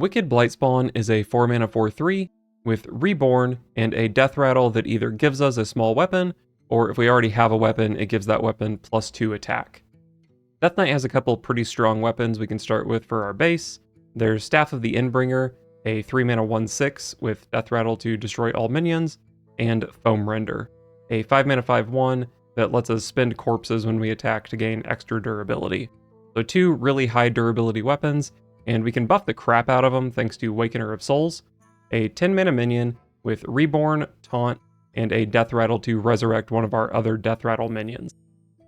Wicked Blightspawn is a 4-mana 4/3 with Reborn and a Death Rattle that either gives us a small weapon, or if we already have a weapon, it gives that weapon +2 attack. Death Knight has a couple pretty strong weapons we can start with for our base. There's Staff of the Endbringer, a 3-mana 1/6 with Death Rattle to destroy all minions, and Foam Render, a 5-mana 5/1 that lets us spend corpses when we attack to gain extra durability. So 2 really high durability weapons, and we can buff the crap out of them thanks to Awakener of Souls, a 10-mana minion with Reborn, Taunt, and a Death Rattle to resurrect one of our other Death Rattle minions.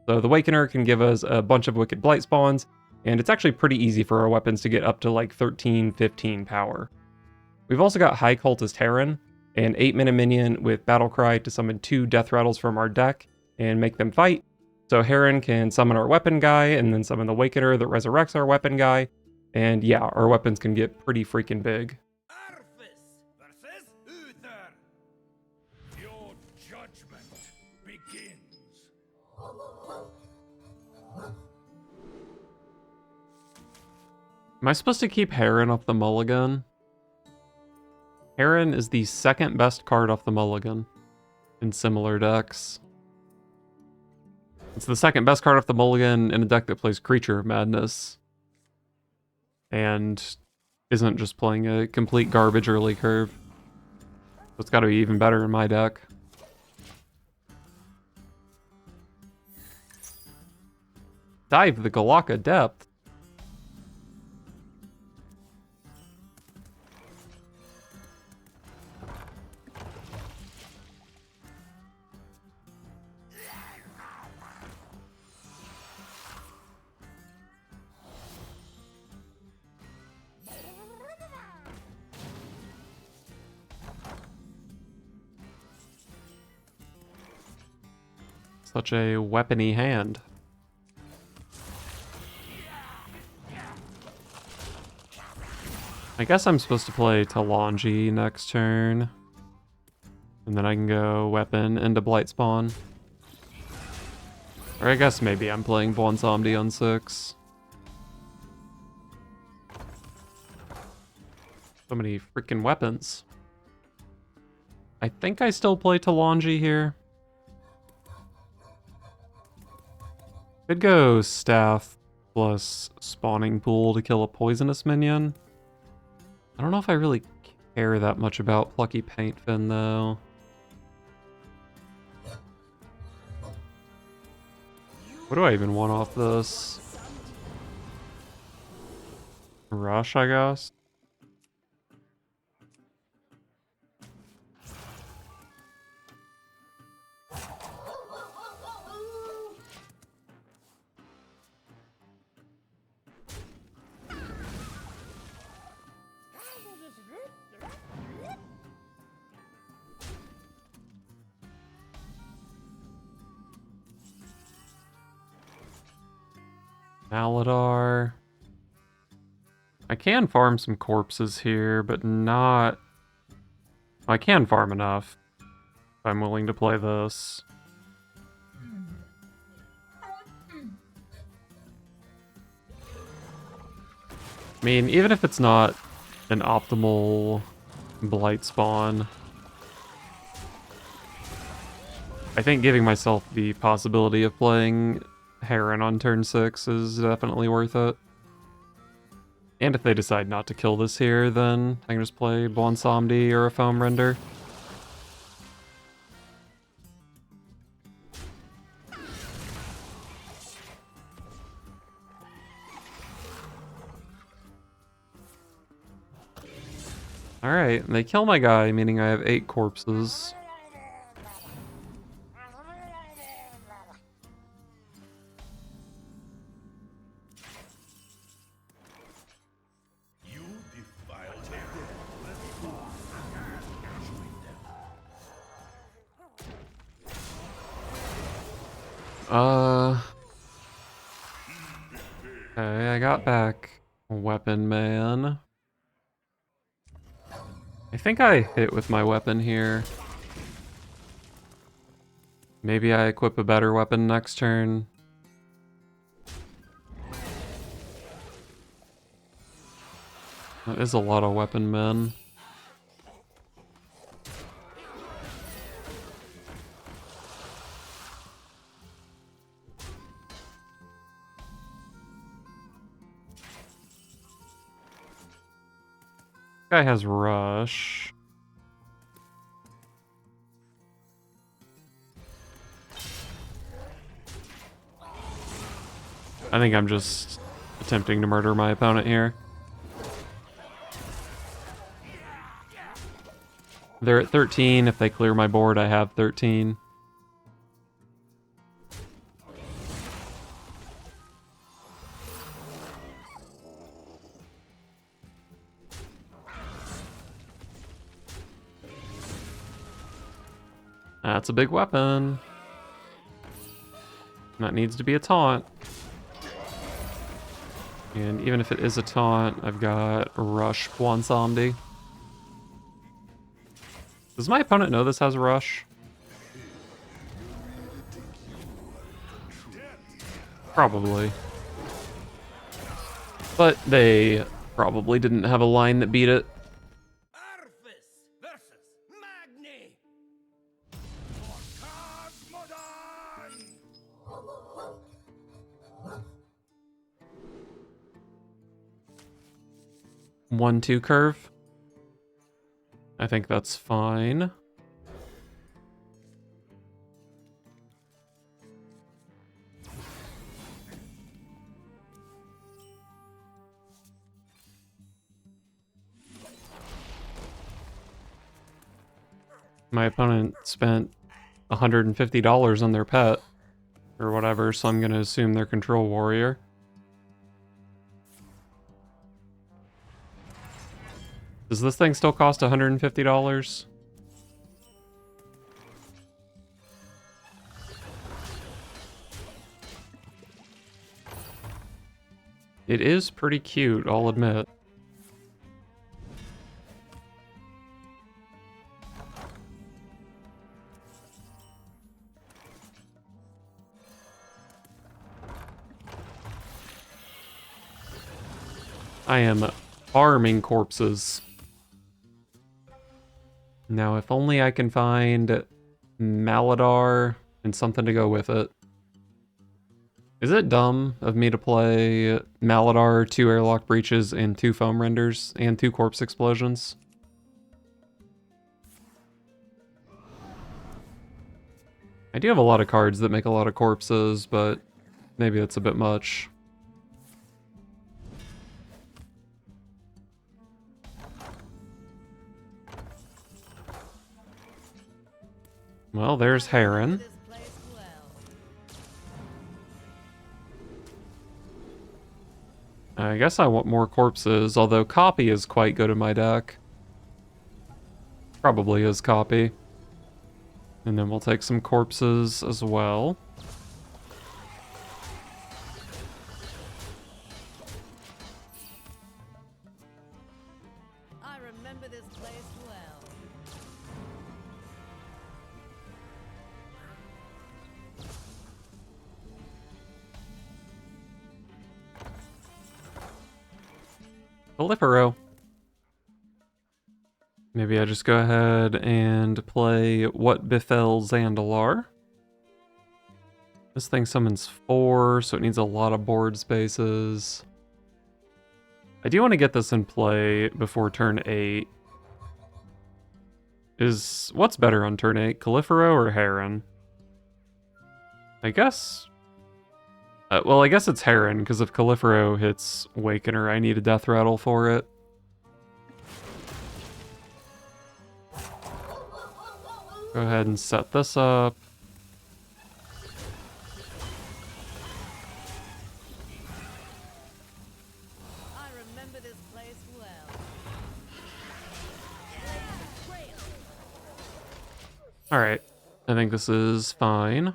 So the Awakener can give us a bunch of Wicked Blightspawns, and it's actually pretty easy for our weapons to get up to like 13, 15 power. We've also got High Cultist Heron, an 8-mana minion with Battlecry to summon 2 Death Rattles from our deck and make them fight. So Heron can summon our weapon guy and then summon the Awakener that resurrects our weapon guy, and yeah, our weapons can get pretty freaking big. Your judgment begins. Am I supposed to keep Heron off the mulligan? Heron is the second best card off the mulligan in similar decks. It's the second best card off the mulligan in a deck that plays Creature Madness and isn't just playing a complete garbage early curve. So it's gotta be even better in my deck. Dive the Galaka Depth. Such a weapony hand. I guess I'm supposed to play Talanji next turn. And then I can go weapon into Blightspawn. Or I guess maybe I'm playing Bonsomdi on 6. So many freaking weapons. I think I still play Talanji here. Could go Staff plus Spawning Pool to kill a poisonous minion. I don't know if I really care that much about Plucky Paintfin though. What do I even want off this? Rush, I guess? Maladar. I can farm some corpses here, but not... I can farm enough. If I'm willing to play this. I mean, even if it's not an optimal Blight spawn, I think giving myself the possibility of playing Heron on turn 6 is definitely worth it. And if they decide not to kill this here, then I can just play Bonsomdi or a Foam Render. Alright, they kill my guy, meaning I have 8 corpses. Okay, I got back Weapon Man. I think I hit with my weapon here. Maybe I equip a better weapon next turn. That is a lot of weapon men. Guy has rush. I think I'm just attempting to murder my opponent here. They're at 13. If they clear my board, I have 13. That's a big weapon. That needs to be a taunt. And even if it is a taunt, I've got Rush Kwansamdi. Does my opponent know this has Rush? Probably. But they probably didn't have a line that beat it. Arthas versus Magni. For Cosmodan. 1-2 curve. I think that's fine. My opponent spent $150 on their pet or whatever, so I'm going to assume they're Control Warrior. Does this thing still cost $150? It is pretty cute, I'll admit. I am farming corpses. Now, if only I can find Maladar and something to go with it. Is it dumb of me to play Maladar, 2 airlock breaches, and 2 foam renders, and 2 corpse explosions? I do have a lot of cards that make a lot of corpses, but maybe that's a bit much. Well, there's Heron. I guess I want more corpses, although Copy is quite good in my deck. Probably is Copy. And then we'll take some corpses as well. I remember this place well. Prolifero. Maybe I just go ahead and play What Befell Zandalar. This thing summons 4, so it needs a lot of board spaces. I do want to get this in play before turn 8. What's better on turn 8, Califero or Heron? I guess... well, I guess it's Heron, because if Califero hits Wakener, I need a Death Rattle for it. Go ahead and set this up. I remember this place well. Alright, I think this is fine.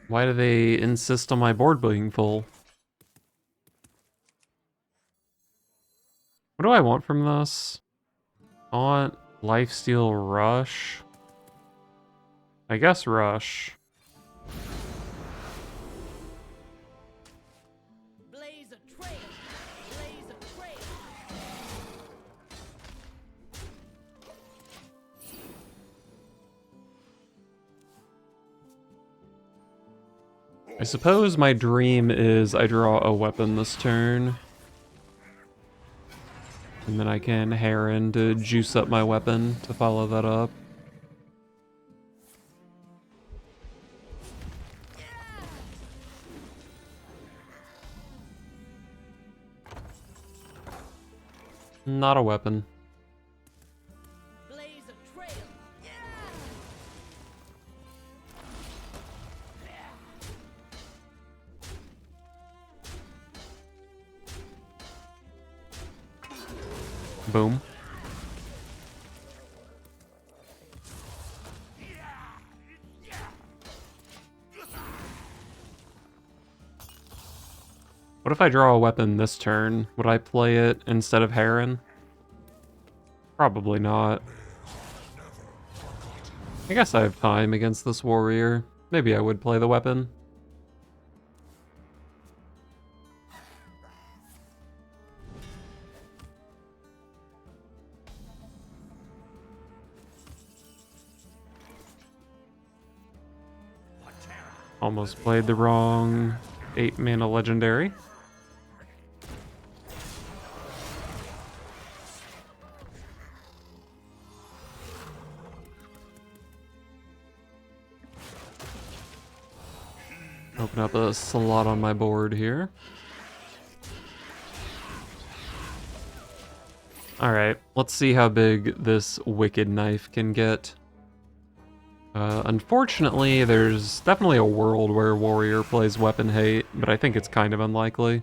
Why do they insist on my board being full? I want from this? Taunt, Lifesteal, Rush. I guess Rush. Blaze a trail. Blaze a trail. I suppose my dream is I draw a weapon this turn. And then I can Heron to juice up my weapon to follow that up. Not a weapon. Blaze a trail. Boom. What if I draw a weapon this turn? Would I play it instead of Heron? Probably not. I guess I have time against this warrior. Maybe I would play the weapon. Almost played the wrong 8-mana legendary. Open up a slot on my board here. Alright, let's see how big this Wicked Knife can get. Unfortunately, there's definitely a world where Warrior plays Weapon Hate, but I think it's kind of unlikely.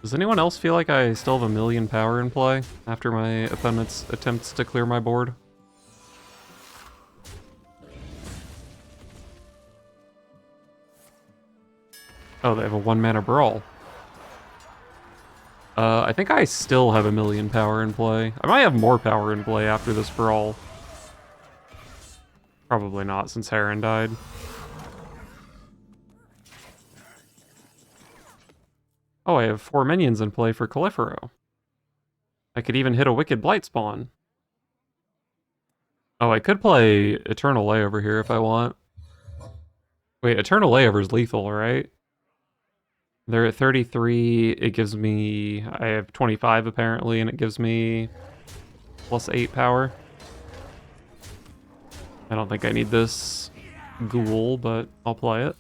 Does anyone else feel like I still have 1,000,000 power in play after my opponent's attempts to clear my board? Oh, they have a 1-mana Brawl. I think I still have 1,000,000 power in play. I might have more power in play after this Brawl. Probably not, since Heron died. Oh, I have 4 minions in play for Califero. I could even hit a Wicked Blight spawn. Oh, I could play Eternal Layover here if I want. Wait, Eternal Layover is lethal, right? They're at 33, it gives me... I have 25 apparently, and it gives me +8 power. I don't think I need this ghoul, but I'll play it.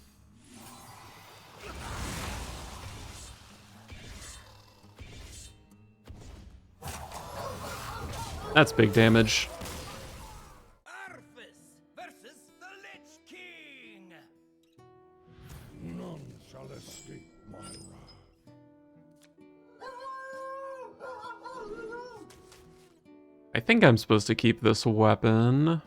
That's big damage. Arthas versus the Lich King. None shall escape my wrath. I think I'm supposed to keep this weapon.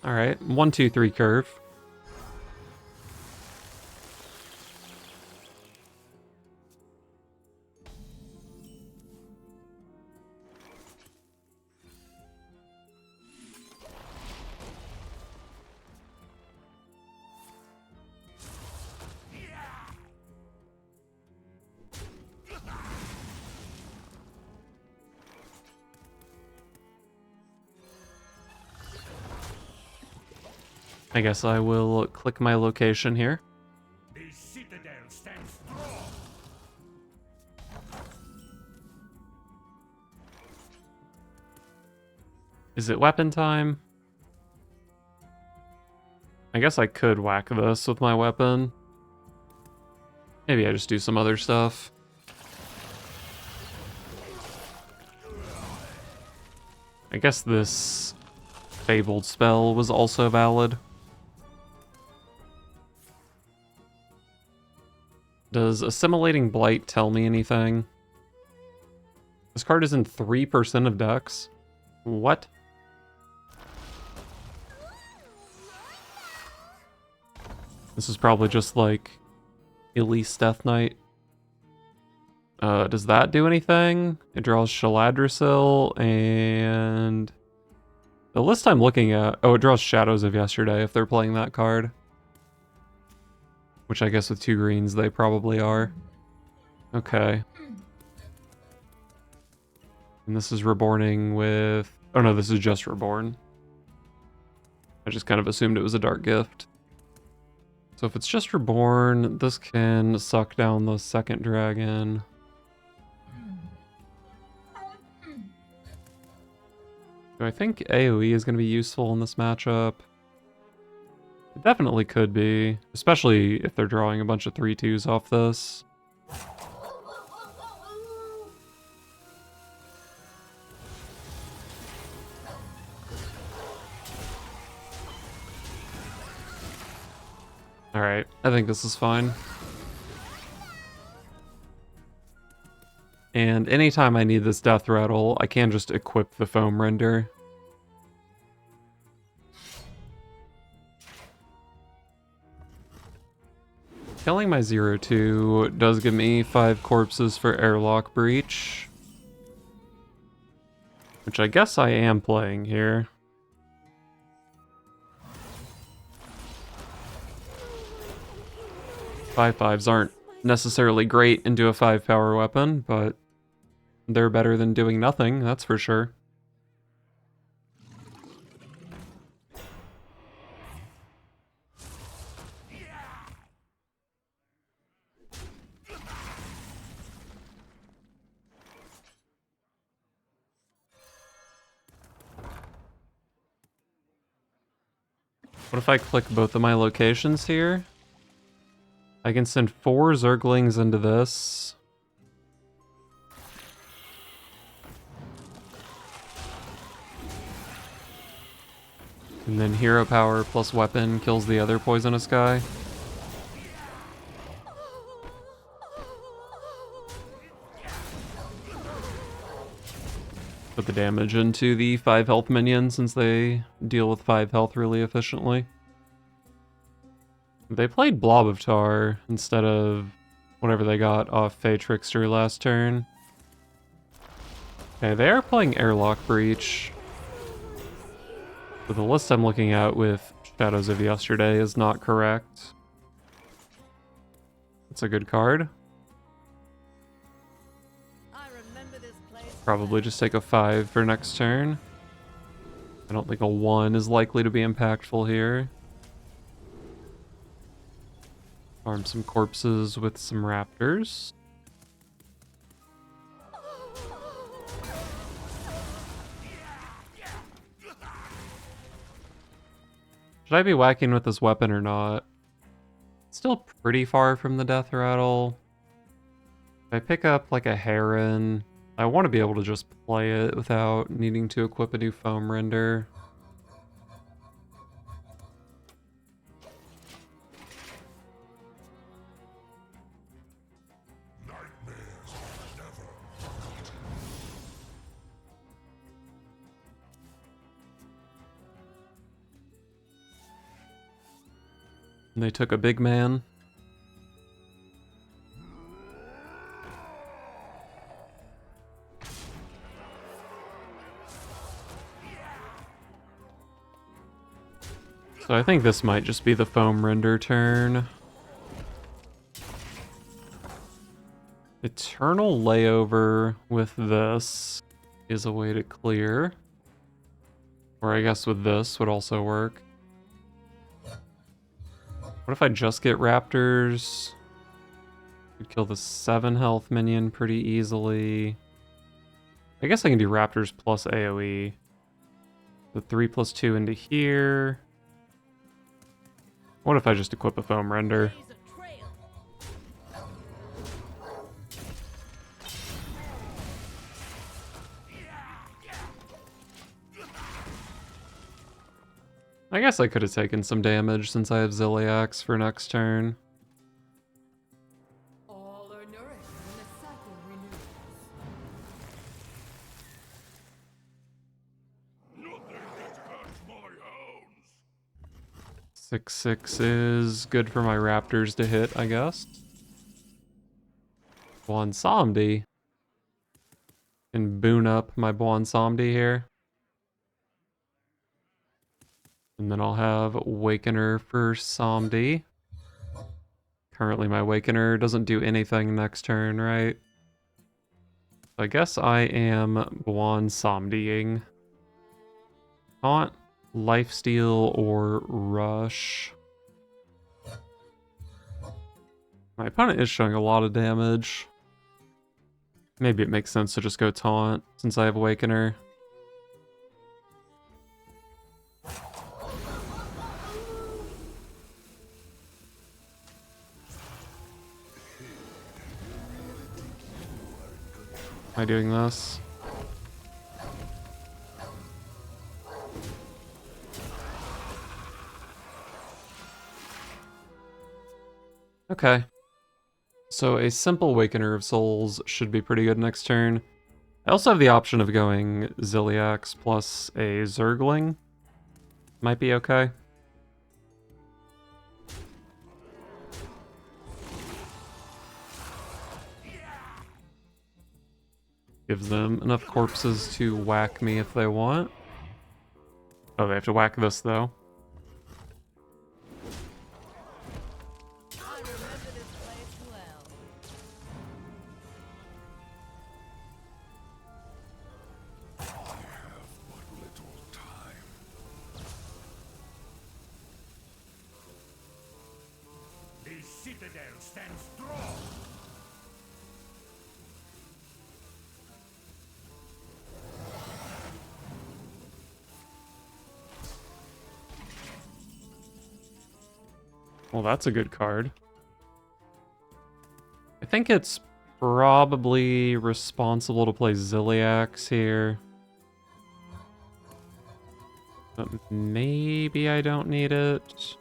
Alright, 1, 2, 3 curve. I guess I will click my location here. The citadel stands strong. Is it weapon time? I guess I could whack this with my weapon. Maybe I just do some other stuff. I guess this Fabled spell was also valid. Does Assimilating Blight tell me anything? This card is in 3% of decks. What? This is probably just like Elise Death Knight. Does that do anything? It draws Shaladrisil and... The list I'm looking at... Oh, it draws Shadows of Yesterday if they're playing that card. Which I guess with 2 greens they probably are. Okay. And this is Reborning with... Oh no, this is just Reborn. I just kind of assumed it was a Dark Gift. So if it's just Reborn, this can suck down the second dragon. Do I think AoE is going to be useful in this matchup? It definitely could be, especially if they're drawing a bunch of 3/2s off this. Alright, I think this is fine. And anytime I need this Death Rattle, I can just equip the Foam Render. Killing my 0/2 does give me 5 corpses for Airlock Breach. Which I guess I am playing here. Five 5s aren't necessarily great into a 5 power weapon, but they're better than doing nothing, that's for sure. What if I click both of my locations here? I can send 4 Zerglings into this. And then hero power plus weapon kills the other poisonous guy. Put the damage into the 5 health minion since they deal with 5 health really efficiently. They played Blob of Tar instead of whatever they got off Fey Trickster last turn. Okay, they are playing Airlock Breach. But the list I'm looking at with Shadows of Yesterday is not correct. It's a good card. I remember this place. Probably just take a 5 for next turn. I don't think a 1 is likely to be impactful here. Farm some corpses with some raptors. Should I be whacking with this weapon or not? Still pretty far from the Death Rattle. If I pick up like a Heron, I want to be able to just play it without needing to equip a new Foam Render. And they took a big man. So I think this might just be the Foam Render turn. Eternal Layover with this is a way to clear. Or I guess with this would also work. What if I just get Raptors? Could kill the 7 health minion pretty easily. I guess I can do Raptors plus AoE. The 3+2 into here. What if I just equip a Foam Render? Blaze a trail. I guess I could have taken some damage since I have Ziliax for next turn. 6/6 is good for my raptors to hit, I guess. Bwansamdi. Can boon up my Bwansamdi here. And then I'll have Wakener for Samdi. Currently my Wakener doesn't do anything next turn, right? I guess I am Bwansamdiing. Taunt, Lifesteal, or Rush. My opponent is showing a lot of damage. Maybe it makes sense to just go Taunt since I have Awakener. Am I doing this? Okay. So a simple Awakener of Souls should be pretty good next turn. I also have the option of going Ziliax plus a Zergling. Might be okay. Gives them enough corpses to whack me if they want. Oh, they have to whack this though. I remember this place well. I have but little time. The citadel stands strong. Well, that's a good card. I think it's probably responsible to play Ziliax here. But maybe I don't need it.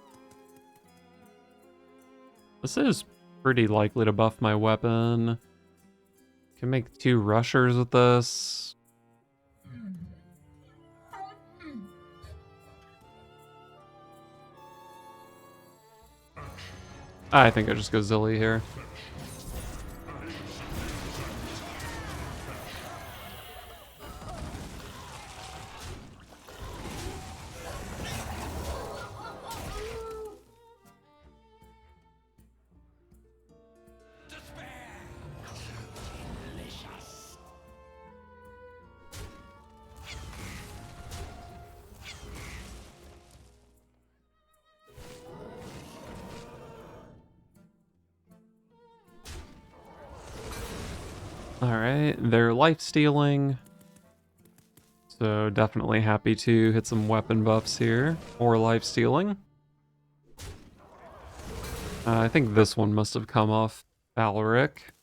This is pretty likely to buff my weapon. Can make 2 rushers with this. I think I just go Zilly here. Alright, they're life stealing. So definitely happy to hit some weapon buffs here. Or life stealing. I think this one must have come off Valeric.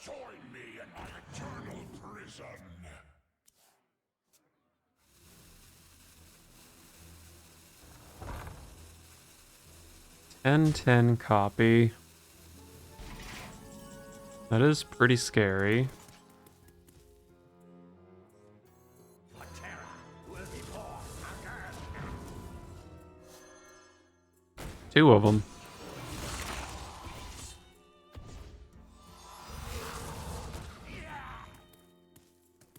Join me in my eternal prison. 10/10 copy. That is pretty scary. Two of them.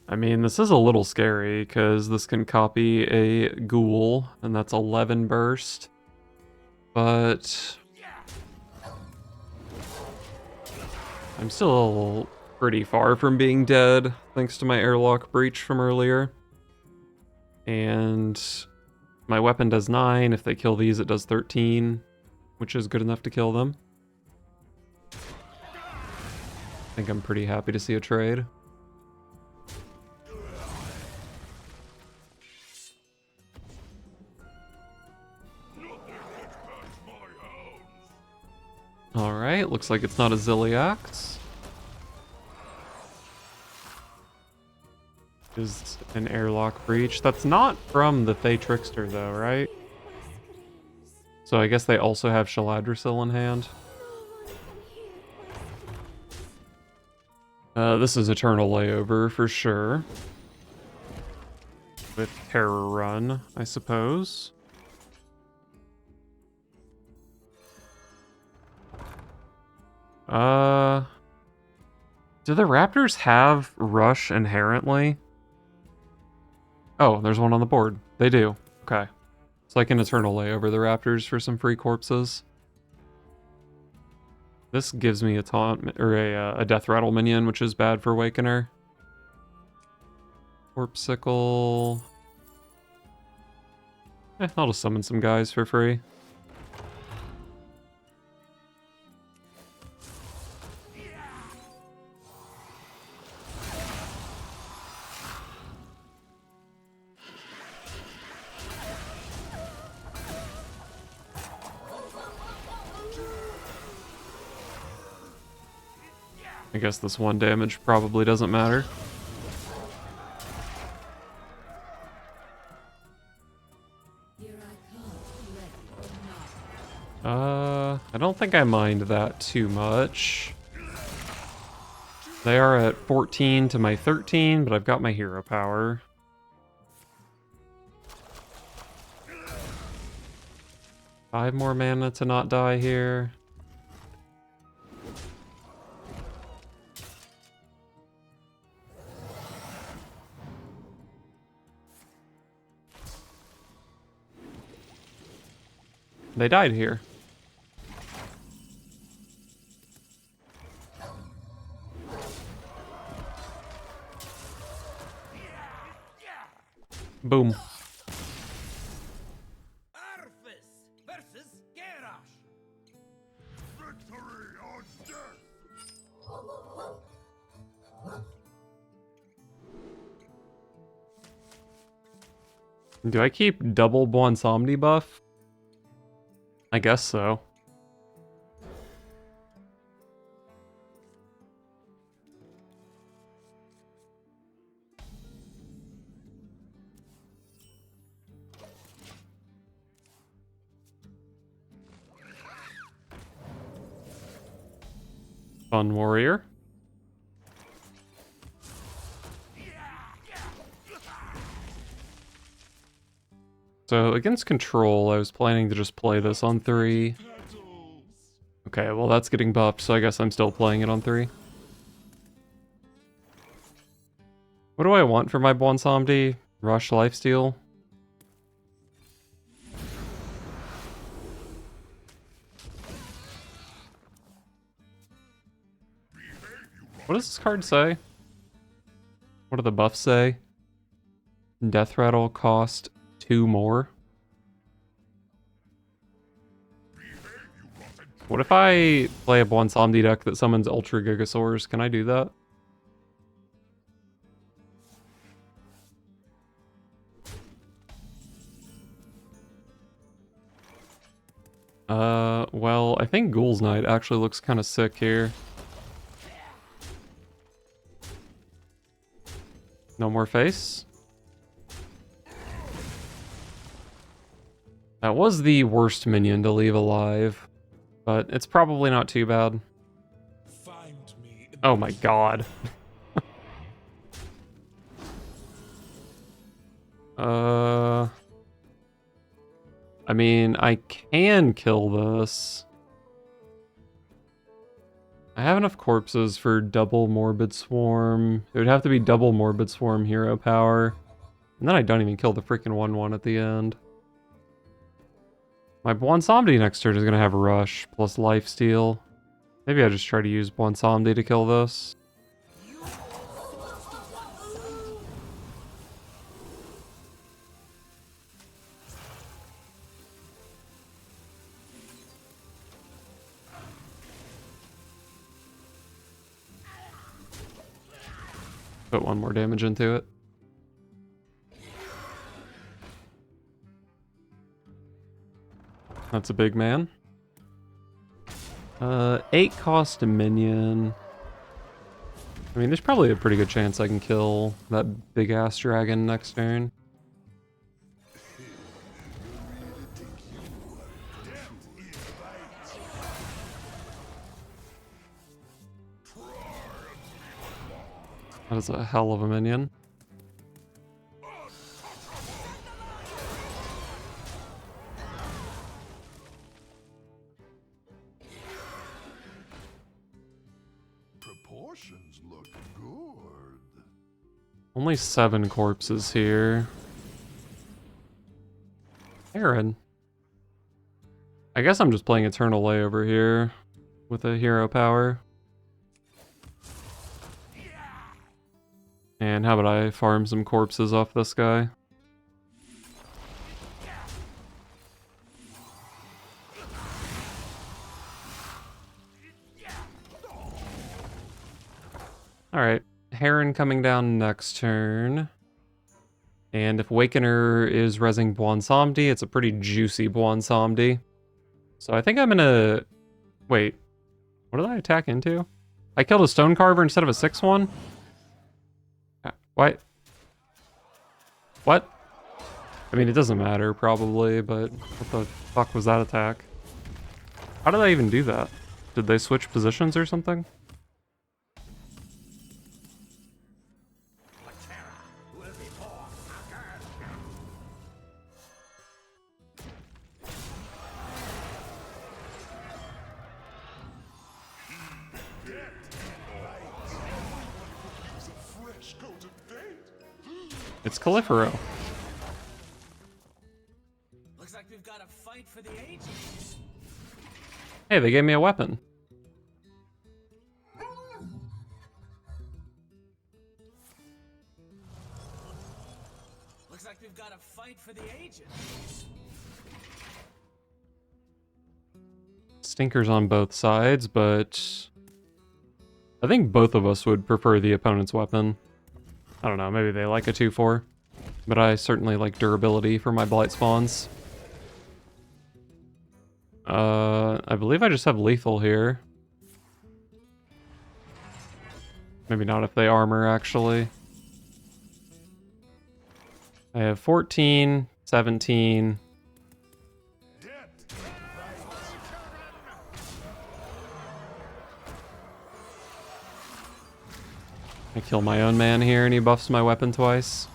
I mean, this is a little scary because this can copy a ghoul, and that's 11 burst. But I'm still pretty far from being dead, thanks to my airlock breach from earlier. And my weapon does 9. If they kill these, it does 13, which is good enough to kill them. I think I'm pretty happy to see a trade. Alright, looks like it's not a Ziliax. Is an airlock breach. That's not from the Thay Trickster though, right? So I guess they also have Shaladrisil in hand. This is Eternal Layover for sure. With Terror Run, I suppose. Do the raptors have rush inherently? Oh, there's one on the board. They do. Okay. So I can eternal lay over the raptors for some free corpses. This gives me a taunt or a death rattle minion, which is bad for Awakener. Corpsicle. I'll just summon some guys for free. I guess this one damage probably doesn't matter. I don't think I mind that too much. They are at 14 to my 13, but I've got my hero power. Five more mana to not die here. They died here. Boom. Arthas versus Garrosh. Victory or death! Do I keep double Bwonsamdi buff? I guess so. Fun warrior. So against control, I was planning to just play this on 3. Okay, well that's getting buffed, so I guess I'm still playing it on 3. What do I want for my Bwonsamdi? Rush lifesteal? What does this card say? What do the buffs say? Death rattle cost 2 more. What if I play a Bwonsamdi deck that summons Ultra Gigasaurs? Can I do that? Well, I think Ghoul's Knight actually looks kind of sick here. No more face? That was the worst minion to leave alive, but it's probably not too bad. Find me in Oh my god. I mean, I can kill this. I have enough corpses for double Morbid Swarm. It would have to be double Morbid Swarm hero power. And then I don't even kill the freaking 1/1 at the end. My Bwonsamdi next turn is going to have Rush plus Lifesteal. Maybe I just try to use Bwonsamdi to kill this. Put one more damage into it. That's a big man. 8 cost a minion. I mean, there's probably a pretty good chance I can kill that big ass dragon next turn. That is a hell of a minion. Proportions look good. Only 7 corpses here. Aaron. I guess I'm just playing Eternal Lay over here with a hero power. And how about I farm some corpses off this guy? Alright, Heron coming down next turn. And if Wakener is rezzing Bwonsamdi, it's a pretty juicy Bwonsamdi. So I think I'm gonna... Wait, what did I attack into? I killed a Stone Carver instead of a 6-1? What? What? I mean, it doesn't matter, probably, but what the fuck was that attack? How did I even do that? Did they switch positions or something? It's Califero. Looks like we've got a fight for the ages. Hey, they gave me a weapon. Looks like we've got a fight for the ages. Stinkers on both sides, but I think both of us would prefer the opponent's weapon. I don't know, maybe they like a 2-4, but I certainly like durability for my blight spawns. I believe I just have lethal here. Maybe not if they armor, actually. I have 14, 17. I kill my own man here and he buffs my weapon twice.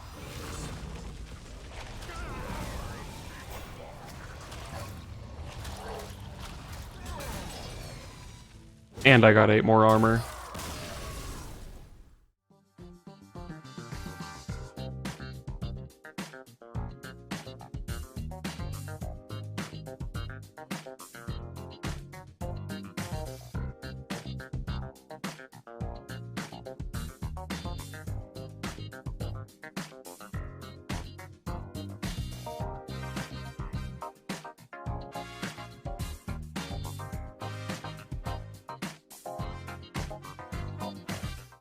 And I got 8 more armor.